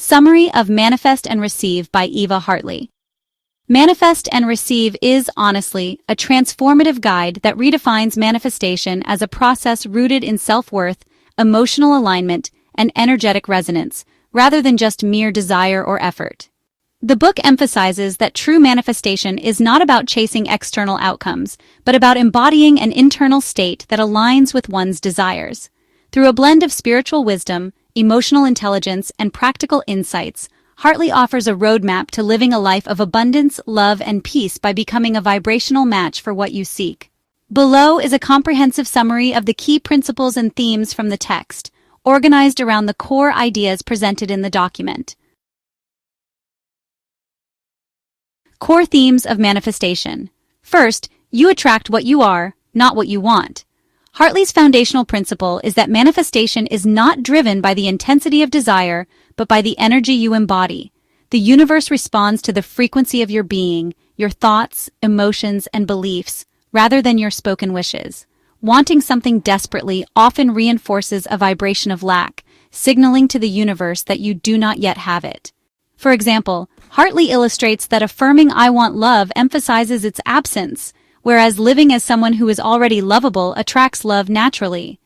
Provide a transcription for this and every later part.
Summary of Manifest and Receive by Eva Hartley. Manifest and Receive is, honestly, a transformative guide that redefines manifestation as a process rooted in self-worth, emotional alignment, and energetic resonance, rather than just mere desire or effort. The book emphasizes that true manifestation is not about chasing external outcomes, but about embodying an internal state that aligns with one's desires. Through a blend of spiritual wisdom, emotional intelligence, and practical insights, Hartley offers a roadmap to living a life of abundance, love, and peace by becoming a vibrational match for what you seek. Below is a comprehensive summary of the key principles and themes from the text, organized around the core ideas presented in the document. Core themes of manifestation. First, you attract what you are, not what you want. Hartley's foundational principle is that manifestation is not driven by the intensity of desire, but by the energy you embody. The universe responds to the frequency of your being, your thoughts, emotions, and beliefs, rather than your spoken wishes. Wanting something desperately often reinforces a vibration of lack, signaling to the universe that you do not yet have it. For example, Hartley illustrates that affirming "I want love" emphasizes its absence, whereas living as someone who is already lovable attracts love naturally.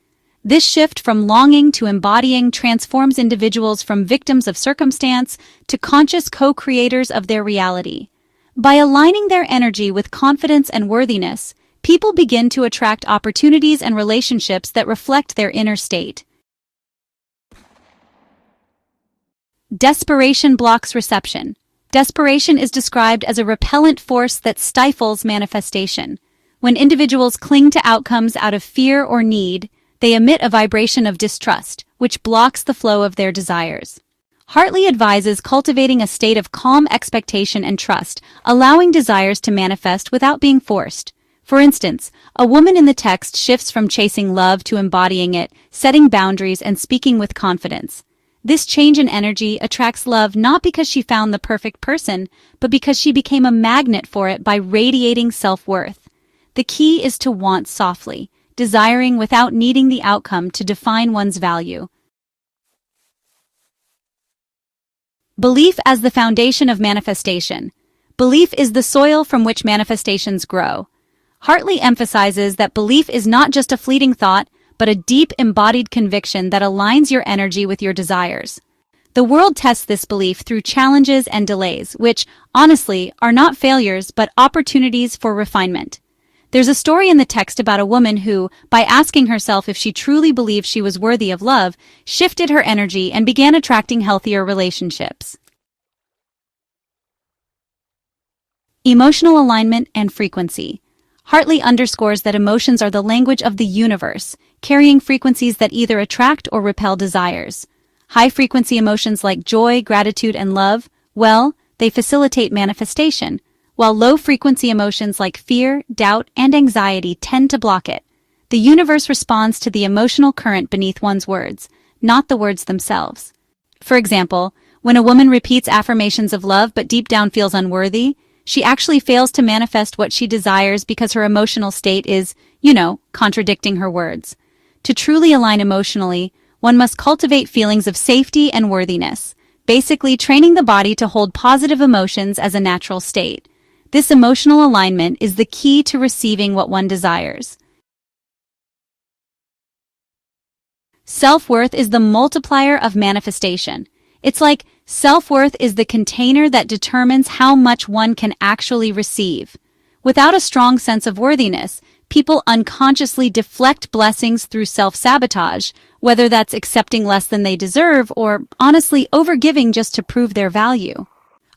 This shift from longing to embodying transforms individuals from victims of circumstance to conscious co-creators of their reality. By aligning their energy with confidence and worthiness, people begin to attract opportunities and relationships that reflect their inner state. Desperation blocks reception. Desperation is described as a repellent force that stifles manifestation. When individuals cling to outcomes out of fear or need, they emit a vibration of distrust, which blocks the flow of their desires. Hartley advises cultivating a state of calm expectation and trust, allowing desires to manifest without being forced. For instance, a woman in the text shifts from chasing love to embodying it, setting boundaries and speaking with confidence. This change in energy attracts love not because she found the perfect person, but because she became a magnet for it by radiating self-worth. The key is to want softly, desiring without needing the outcome to define one's value. Belief as the foundation of manifestation. Belief is the soil from which manifestations grow. Hartley emphasizes that belief is not just a fleeting thought, but a deep embodied conviction that aligns your energy with your desires. The world tests this belief through challenges and delays, which, honestly, are not failures but opportunities for refinement. There's a story in the text about a woman who, by asking herself if she truly believed she was worthy of love, shifted her energy and began attracting healthier relationships. Emotional alignment and frequency. Hartley underscores that emotions are the language of the universe, carrying frequencies that either attract or repel desires. High-frequency emotions like joy, gratitude, and love, well, they facilitate manifestation, while low-frequency emotions like fear, doubt, and anxiety tend to block it. The universe responds to the emotional current beneath one's words, not the words themselves. For example, when a woman repeats affirmations of love but deep down feels unworthy, she actually fails to manifest what she desires because her emotional state is, contradicting her words. To truly align emotionally, one must cultivate feelings of safety and worthiness, basically training the body to hold positive emotions as a natural state. This emotional alignment is the key to receiving what one desires. Self-worth is the multiplier of manifestation. It's like self-worth is the container that determines how much one can actually receive. Without a strong sense of worthiness, people unconsciously deflect blessings through self-sabotage, whether that's accepting less than they deserve or, honestly, overgiving just to prove their value.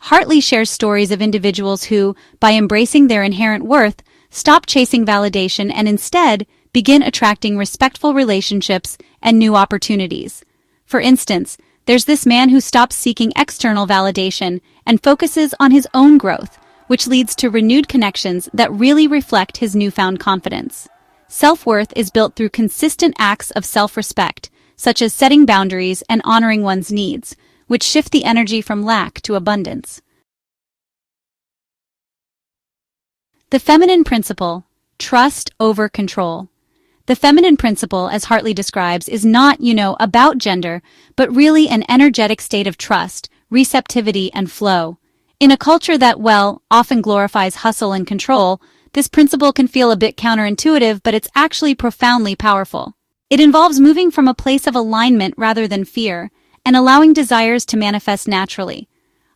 Hartley shares stories of individuals who, by embracing their inherent worth, stop chasing validation and instead begin attracting respectful relationships and new opportunities. For instance, there's this man who stops seeking external validation and focuses on his own growth, which leads to renewed connections that really reflect his newfound confidence. Self-worth is built through consistent acts of self-respect, such as setting boundaries and honoring one's needs, which shift the energy from lack to abundance. The feminine principle: trust over control. The feminine principle, as Hartley describes, is not, about gender, but really an energetic state of trust, receptivity, and flow. In a culture that, well, often glorifies hustle and control, this principle can feel a bit counterintuitive, but it's actually profoundly powerful. It involves moving from a place of alignment rather than fear, and allowing desires to manifest naturally.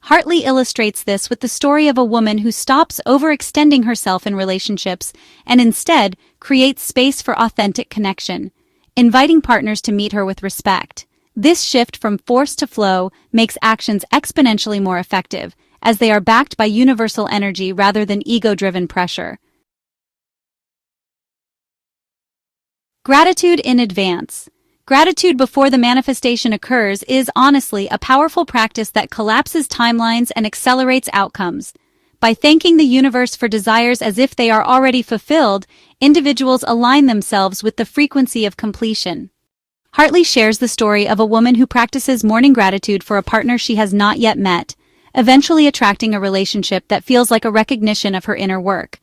Hartley illustrates this with the story of a woman who stops overextending herself in relationships and instead creates space for authentic connection, inviting partners to meet her with respect. This shift from force to flow makes actions exponentially more effective, as they are backed by universal energy rather than ego-driven pressure. Gratitude in advance. Gratitude before the manifestation occurs is honestly a powerful practice that collapses timelines and accelerates outcomes. By thanking the universe for desires as if they are already fulfilled, individuals align themselves with the frequency of completion. Hartley shares the story of a woman who practices morning gratitude for a partner she has not yet met, eventually attracting a relationship that feels like a recognition of her inner work.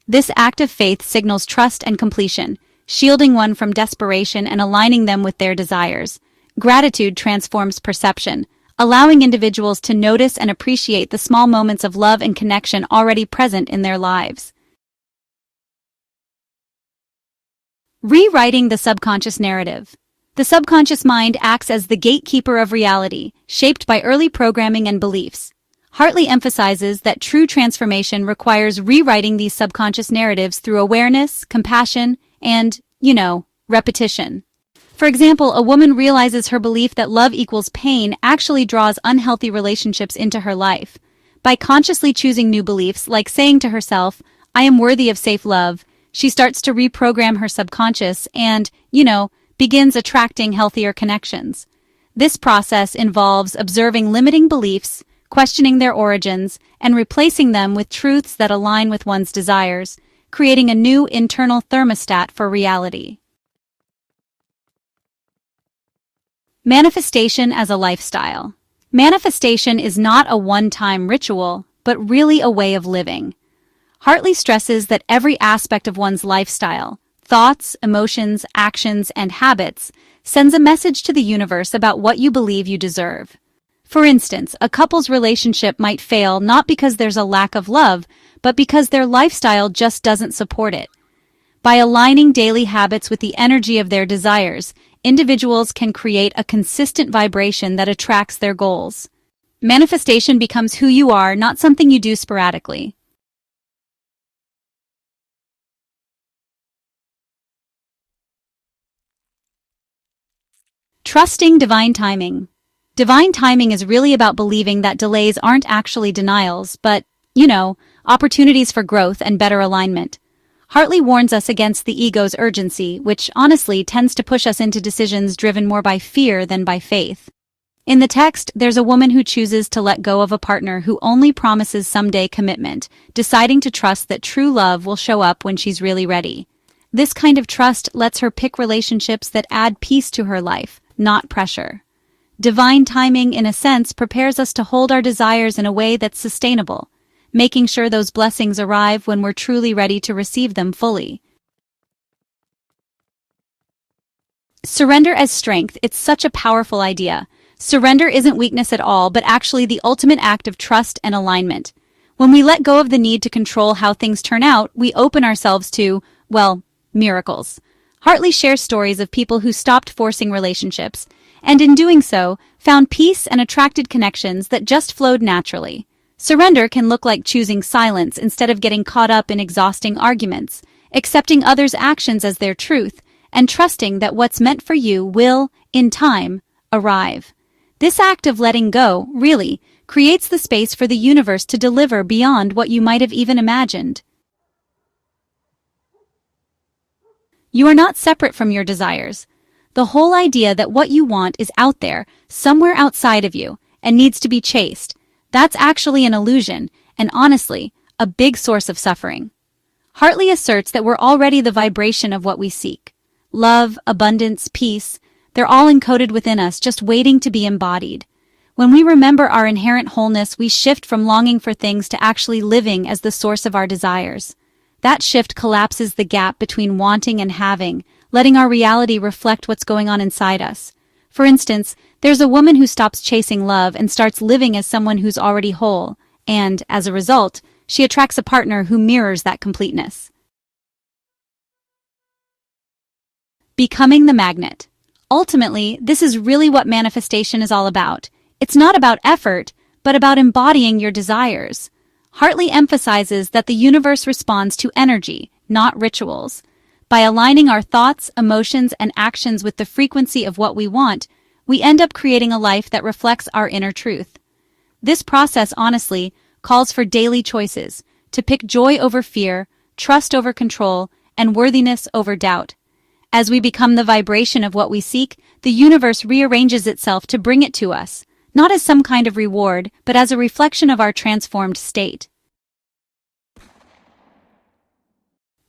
This act of faith signals trust and completion, shielding one from desperation and aligning them with their desires. Gratitude transforms perception, allowing individuals to notice and appreciate the small moments of love and connection already present in their lives. Rewriting the subconscious narrative. The subconscious mind acts as the gatekeeper of reality, shaped by early programming and beliefs. Hartley emphasizes that true transformation requires rewriting these subconscious narratives through awareness, compassion, and, repetition. For example, a woman realizes her belief that love equals pain actually draws unhealthy relationships into her life. By consciously choosing new beliefs, like saying to herself, "I am worthy of safe love," she starts to reprogram her subconscious and, begins attracting healthier connections. This process involves observing limiting beliefs, questioning their origins, and replacing them with truths that align with one's desires, creating a new internal thermostat for reality. Manifestation as a lifestyle. Manifestation is not a one-time ritual, but really a way of living. Hartley stresses that every aspect of one's lifestyle, thoughts, emotions, actions, and habits, sends a message to the universe about what you believe you deserve. For instance, a couple's relationship might fail not because there's a lack of love, but because their lifestyle just doesn't support it. By aligning daily habits with the energy of their desires, individuals can create a consistent vibration that attracts their goals. Manifestation becomes who you are, not something you do sporadically. Trusting divine timing. Divine timing is really about believing that delays aren't actually denials, but, opportunities for growth and better alignment. Hartley warns us against the ego's urgency, which honestly tends to push us into decisions driven more by fear than by faith. In the text, there's a woman who chooses to let go of a partner who only promises someday commitment, deciding to trust that true love will show up when she's really ready. This kind of trust lets her pick relationships that add peace to her life, not pressure. Divine timing, in a sense, prepares us to hold our desires in a way that's sustainable, making sure those blessings arrive when we're truly ready to receive them fully. Surrender as strength. It's such a powerful idea. Surrender isn't weakness at all, but actually the ultimate act of trust and alignment. When we let go of the need to control how things turn out, we open ourselves to, miracles. Hartley shares stories of people who stopped forcing relationships, and in doing so, found peace and attracted connections that just flowed naturally. Surrender can look like choosing silence instead of getting caught up in exhausting arguments, accepting others' actions as their truth, and trusting that what's meant for you will, in time, arrive. This act of letting go, really, creates the space for the universe to deliver beyond what you might have even imagined. You are not separate from your desires. The whole idea that what you want is out there, somewhere outside of you, and needs to be chased, that's actually an illusion, and honestly, a big source of suffering. Hartley asserts that we're already the vibration of what we seek. Love, abundance, peace, they're all encoded within us, just waiting to be embodied. When we remember our inherent wholeness, we shift from longing for things to actually living as the source of our desires. That shift collapses the gap between wanting and having, letting our reality reflect what's going on inside us. For instance, there's a woman who stops chasing love and starts living as someone who's already whole, and, as a result, she attracts a partner who mirrors that completeness. Becoming the magnet. Ultimately, this is really what manifestation is all about. It's not about effort, but about embodying your desires. Hartley emphasizes that the universe responds to energy, not rituals. By aligning our thoughts, emotions, and actions with the frequency of what we want, we end up creating a life that reflects our inner truth. This process, honestly, calls for daily choices, to pick joy over fear, trust over control, and worthiness over doubt. As we become the vibration of what we seek, the universe rearranges itself to bring it to us, not as some kind of reward, but as a reflection of our transformed state.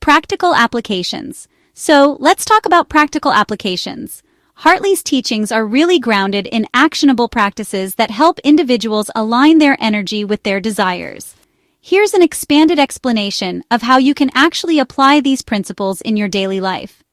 Practical applications. So, let's talk about practical applications. Hartley's teachings are really grounded in actionable practices that help individuals align their energy with their desires. Here's an expanded explanation of how you can actually apply these principles in your daily life.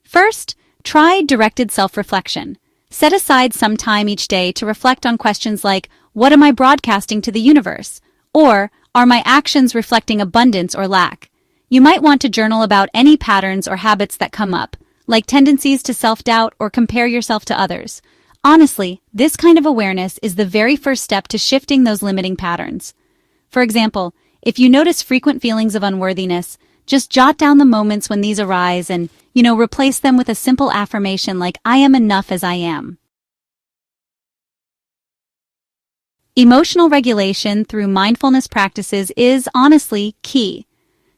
First, try directed self-reflection. Set aside some time each day to reflect on questions like, what am I broadcasting to the universe? Or, are my actions reflecting abundance or lack? You might want to journal about any patterns or habits that come up, like tendencies to self-doubt or compare yourself to others. Honestly, this kind of awareness is the very first step to shifting those limiting patterns. For example, if you notice frequent feelings of unworthiness, just jot down the moments when these arise and, replace them with a simple affirmation like, I am enough as I am. Emotional regulation through mindfulness practices is, honestly, key.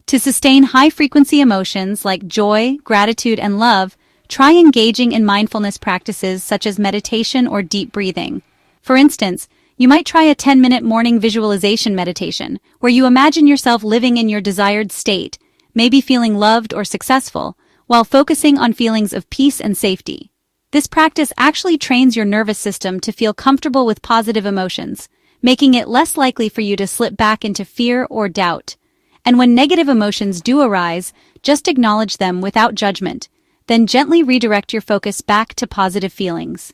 To sustain high-frequency emotions like joy, gratitude, and love, try engaging in mindfulness practices such as meditation or deep breathing. For instance, you might try a 10-minute morning visualization meditation, where you imagine yourself living in your desired state, maybe feeling loved or successful, while focusing on feelings of peace and safety. This practice actually trains your nervous system to feel comfortable with positive emotions, making it less likely for you to slip back into fear or doubt. And when negative emotions do arise, just acknowledge them without judgment, then gently redirect your focus back to positive feelings.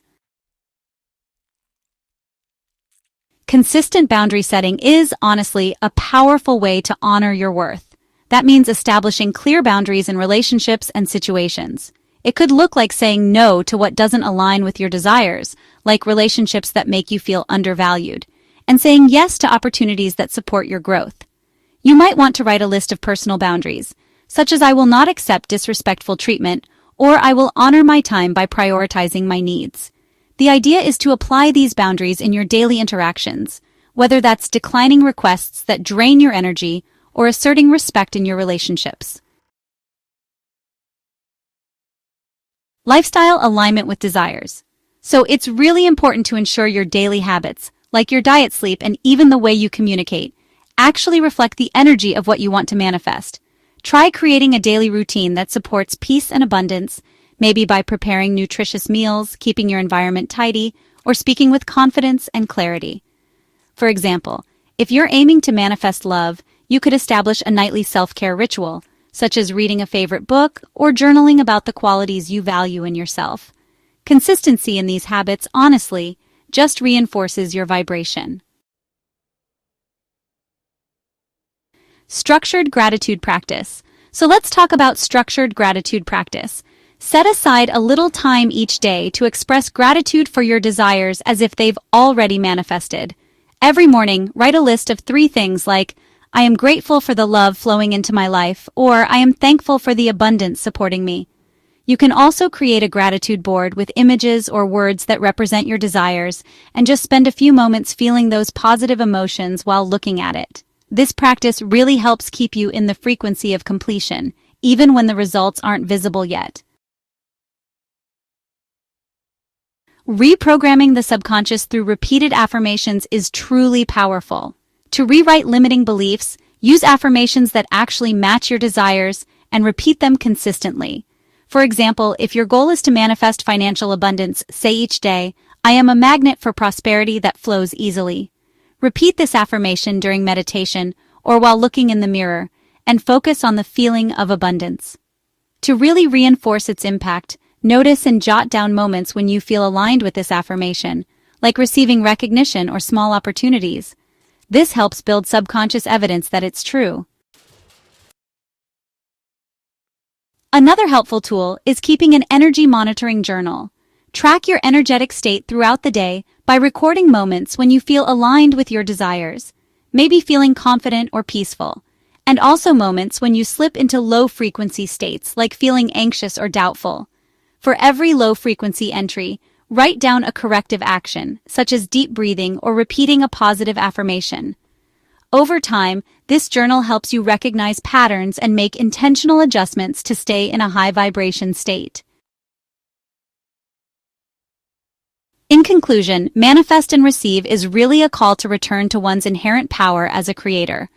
Consistent boundary setting is, honestly, a powerful way to honor your worth. That means establishing clear boundaries in relationships and situations. It could look like saying no to what doesn't align with your desires, like relationships that make you feel undervalued, and saying yes to opportunities that support your growth. You might want to write a list of personal boundaries, such as I will not accept disrespectful treatment, or I will honor my time by prioritizing my needs. The idea is to apply these boundaries in your daily interactions, whether that's declining requests that drain your energy or asserting respect in your relationships. Lifestyle alignment with desires. So it's really important to ensure your daily habits, like your diet, sleep, and even the way you communicate, actually reflect the energy of what you want to manifest. Try creating a daily routine that supports peace and abundance, maybe by preparing nutritious meals, keeping your environment tidy, or speaking with confidence and clarity. For example, if you're aiming to manifest love, you could establish a nightly self-care ritual, such as reading a favorite book or journaling about the qualities you value in yourself. Consistency in these habits, honestly, just reinforces your vibration. Structured gratitude practice. So let's talk about structured gratitude practice. Set aside a little time each day to express gratitude for your desires as if they've already manifested. Every morning, write a list of 3 things like, I am grateful for the love flowing into my life, or I am thankful for the abundance supporting me. You can also create a gratitude board with images or words that represent your desires, and just spend a few moments feeling those positive emotions while looking at it. This practice really helps keep you in the frequency of completion, even when the results aren't visible yet. Reprogramming the subconscious through repeated affirmations is truly powerful. To rewrite limiting beliefs, use affirmations that actually match your desires and repeat them consistently. For example, if your goal is to manifest financial abundance, say each day, I am a magnet for prosperity that flows easily. Repeat this affirmation during meditation or while looking in the mirror, and focus on the feeling of abundance. To really reinforce its impact, notice and jot down moments when you feel aligned with this affirmation, like receiving recognition or small opportunities. This helps build subconscious evidence that it's true. Another helpful tool is keeping an energy monitoring journal. Track your energetic state throughout the day by recording moments when you feel aligned with your desires, maybe feeling confident or peaceful, and also moments when you slip into low-frequency states like feeling anxious or doubtful. For every low-frequency entry, write down a corrective action, such as deep breathing or repeating a positive affirmation. Over time, this journal helps you recognize patterns and make intentional adjustments to stay in a high-vibration state. In conclusion, Manifest and Receive is really a call to return to one's inherent power as a creator.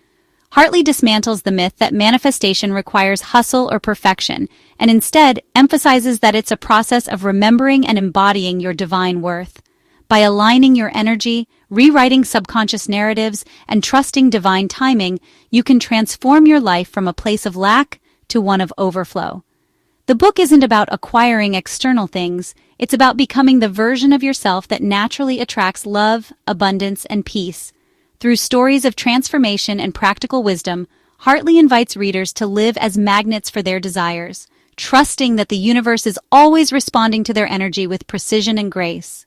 Hartley dismantles the myth that manifestation requires hustle or perfection, and instead emphasizes that it's a process of remembering and embodying your divine worth. By aligning your energy, rewriting subconscious narratives, and trusting divine timing, you can transform your life from a place of lack to one of overflow. The book isn't about acquiring external things, it's about becoming the version of yourself that naturally attracts love, abundance, and peace. Through stories of transformation and practical wisdom, Hartley invites readers to live as magnets for their desires, trusting that the universe is always responding to their energy with precision and grace.